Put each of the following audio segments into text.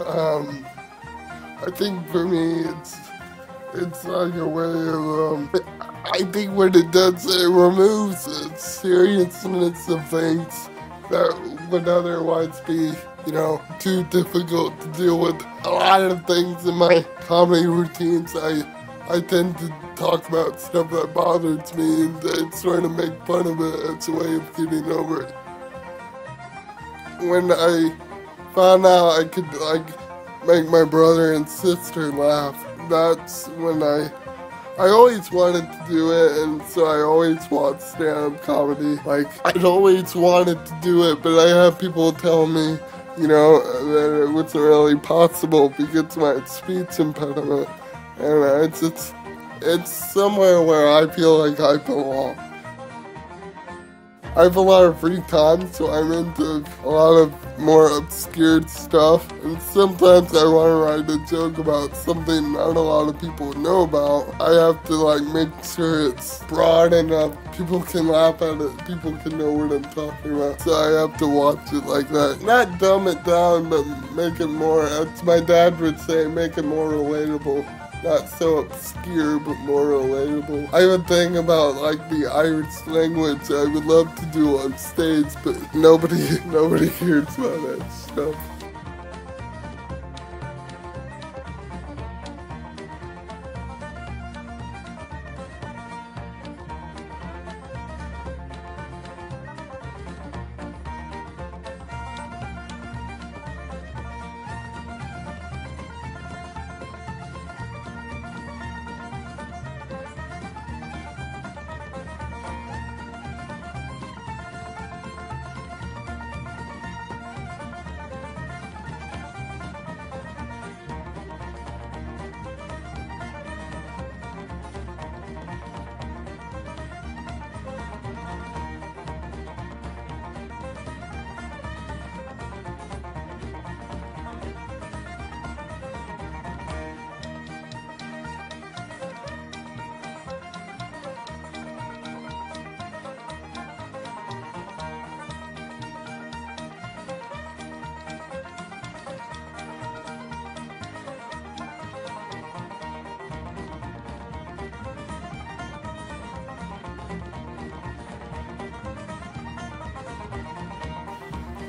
I think for me, it's like a way of, I think what it does, it removes the seriousness of things that would otherwise be, too difficult to deal with. A lot of things in my comedy routines, I tend to talk about stuff that bothers me and sort of make fun of it as a way of getting over it. When I found out I could, make my brother and sister laugh, that's when I always wanted to do it, and so I always watched stand-up comedy. I'd always wanted to do it, but I had people tell me, that it wasn't really possible because of my speech impediment. And it's somewhere where I feel like I belong. I have a lot of free time, so I'm into a lot of more obscure stuff. And sometimes I want to write a joke about something not a lot of people know about. I have to make sure it's broad enough. People can laugh at it. People can know what I'm talking about. So I have to watch it like that. Not dumb it down, but make it more, as my dad would say, make it more relatable. Not so obscure, but more relatable. I have a thing about the Irish language I would love to do on stage, but nobody cares about that stuff.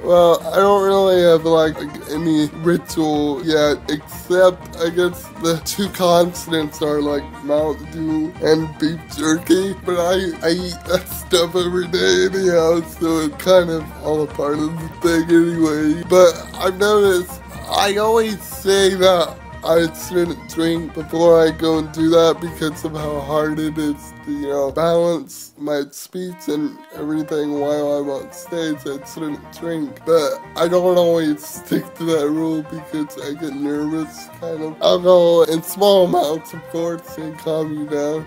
Well, I don't really have any ritual yet, except I guess the two constants are Mountain Dew and beef jerky. But I eat that stuff every day anyhow, so it's kind of all a part of the thing anyway. But I've noticed I always say that I shouldn't drink before I go and do that because of how hard it is to, balance my speech and everything while I'm on stage. I shouldn't drink, but I don't always stick to that rule because I get nervous, kind of. Alcohol in small amounts, of course, can calm you down.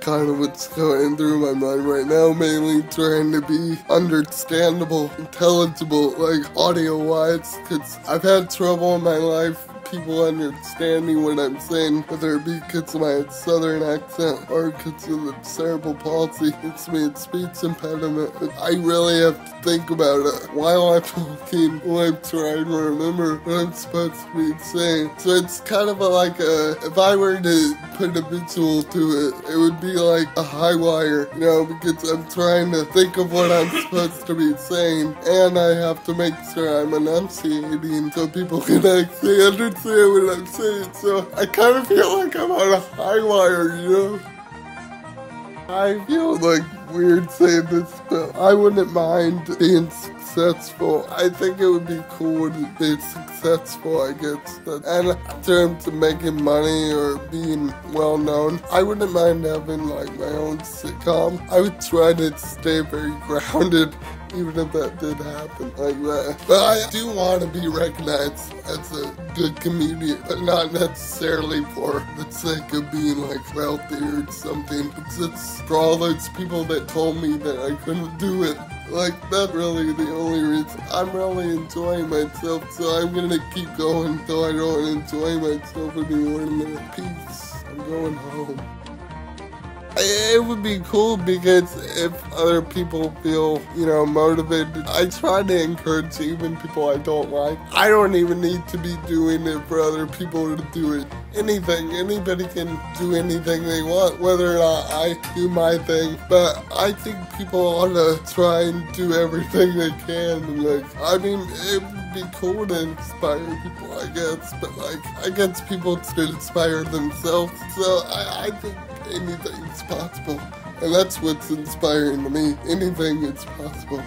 Kind of what's going through my mind right now, mainly trying to be understandable, intelligible, audio-wise, because I've had trouble in my life, people understanding what I'm saying, whether it be because of my southern accent or because of the cerebral palsy. It's me, it's speech impediment, but I really have to think about it while I'm talking, while I'm trying to remember what I'm supposed to be saying. So it's kind of if I were to put a visual to it, it would be like a high wire, because I'm trying to think of what I'm supposed to be saying, and I have to make sure I'm enunciating so people can actually understand what I'm saying. So I kind of feel like I'm on a high wire, I feel weird saying this, but I wouldn't mind being successful. I think it would be cool to be successful, I guess. And in terms of making money or being well known, I wouldn't mind having my own sitcom. I would try to stay very grounded, even if that did happen like that. But I do want to be recognized as a good comedian, but not necessarily for the sake of being wealthy or something. It's just for all those people that told me that I couldn't do it. That's really the only reason. I'm really enjoying myself, so I'm gonna keep going until I don't enjoy myself anymore. And then peace, I'm going home. It would be cool because if other people feel, motivated, I try to encourage even people I don't like. I don't even need to be doing it for other people to do it. Anybody can do anything they want, whether or not I do my thing. But I think people ought to try and do everything they can. It would be cool to inspire people, I guess. But I guess people should inspire themselves. So I think anything's possible. And that's what's inspiring to me. Anything is possible.